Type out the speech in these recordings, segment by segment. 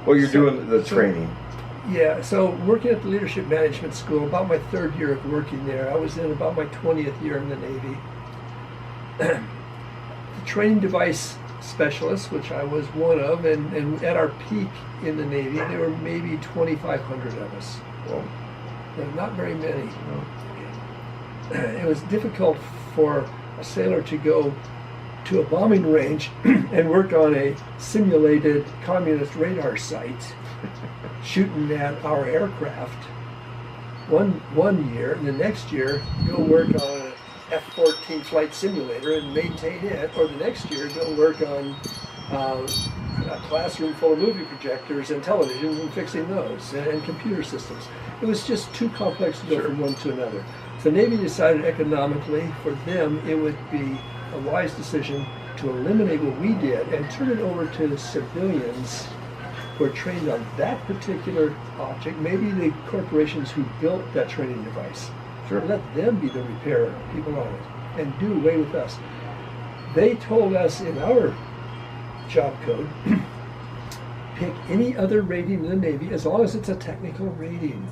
Well, you're So- doing the so- training. Yeah, so working at the Leadership Management School, about my third year of working there, I was in about my 20th year in the Navy. The training device specialist, which I was one of, and at our peak in the Navy, there were maybe 2,500 of us. Well, Not very many. you know, It was difficult for a sailor to go to a bombing range and work on a simulated communist radar site shooting at our aircraft one year, and the next year go work on an F-14 flight simulator and maintain it, or the next year go work on a classroom full of movie projectors and televisions and fixing those, and computer systems. It was just too complex to go Sure. from one to another. So the Navy decided economically for them it would be a wise decision to eliminate what we did and turn it over to civilians who are trained on that particular object, maybe the corporations who built that training device. sure. Let them be the repair people on it and do away with us. They told us in our job code, pick any other rating in the Navy as long as it's a technical rating.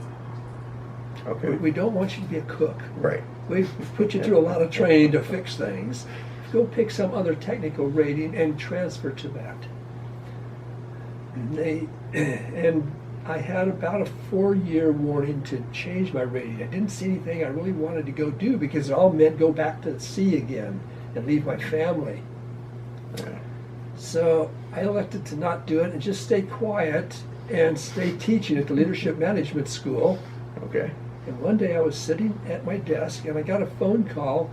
Okay. We don't want you to be a cook. Right. We've put you through a lot of training to fix things. Go pick some other technical rating and transfer to that. And I had about a 4-year warning to change my rating. I didn't see anything I really wanted to go do because it all meant go back to sea again and leave my family. Yeah. So I elected to not do it and just stay quiet and stay teaching at the Leadership Management School. Okay. And one day I was sitting at my desk and I got a phone call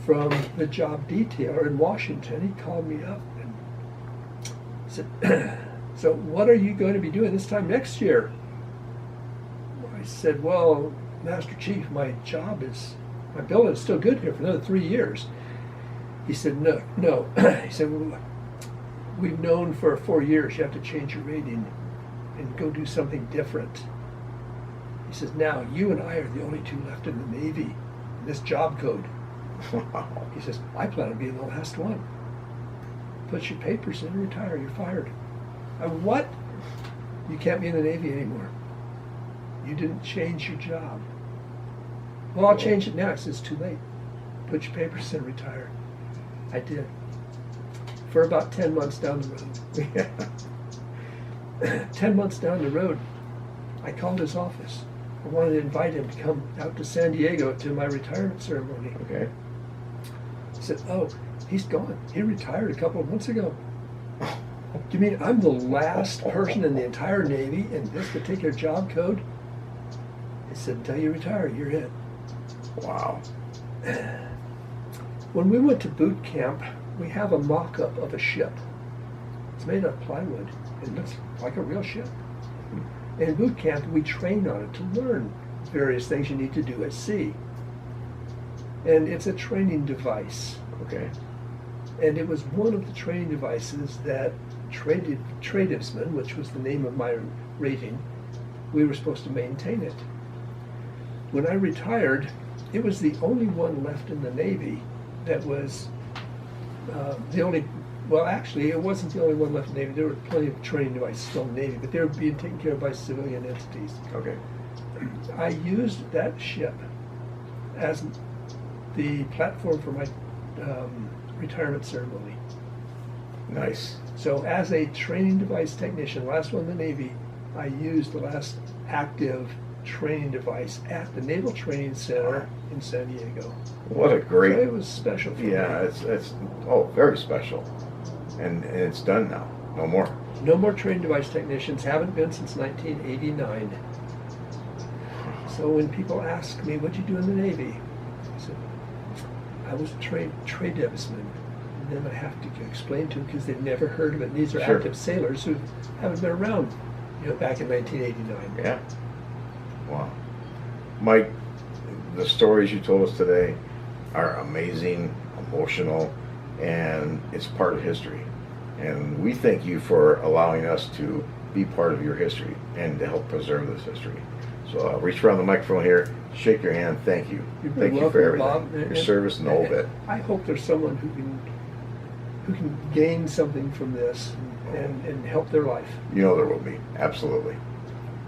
from the job detailer in Washington. He called me up and said, so what are you going to be doing this time next year? I said, well, Master Chief, my bill is still good here for another 3 years. He said, no. He said, well, we've known for 4 years you have to change your rating and go do something different. He says, now you and I are the only two left in the Navy in this job code. Wow. He says, I plan on being the last one. Put your papers in and retire, you're fired. What? You can't be in the Navy anymore. You didn't change your job. Well, I'll change it now. He says, it's too late. Put your papers in and retire. I did. For about 10 months down the road. Yeah. 10 months down the road, I called his office. I wanted to invite him to come out to San Diego to my retirement ceremony. Okay. He said, oh, he's gone. He retired a couple of months ago. You mean I'm the last person in the entire Navy in this particular job code? He said, until you retire, you're it. Wow. When we went to boot camp, we have a mock-up of a ship. It's made of plywood. It looks like a real ship. And in boot camp, we train on it to learn various things you need to do at sea. And it's a training device. Okay. And it was one of the training devices that Tradesman, which was the name of my rating, we were supposed to maintain it. When I retired, it was the only one left in the Navy that was actually, it wasn't the only one left in the Navy. There were plenty of training devices still in the Navy, but they were being taken care of by civilian entities. Okay. I used that ship as the platform for my retirement ceremony. Nice. So as a training device technician, last one in the Navy, I used the last active training device at the Naval Training Center in San Diego. What a So great. it was special for Yeah, me. it's very special, and it's done now. No more. No more training device technicians, haven't been since 1989. So when people ask me, what'd you do in the Navy? I said, I was a tradesman. And then I have to explain to them because they've never heard of it. And these are Sure. active sailors who haven't been around, back in 1989. Yeah. Wow. Mike, the stories you told us today are amazing, emotional, and it's part of history. And we thank you for allowing us to be part of your history and to help preserve this history. So reach around the microphone here, shake your hand, thank you. You're very Thank you for welcome, everything, Bob. your service and the whole bit. I hope there's someone who can who can gain something from this and help their life. You know there will be. Absolutely.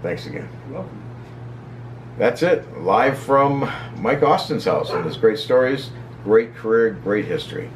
Thanks again. You're welcome. That's it. Live from Mike Austin's house and his great stories, great career, great history.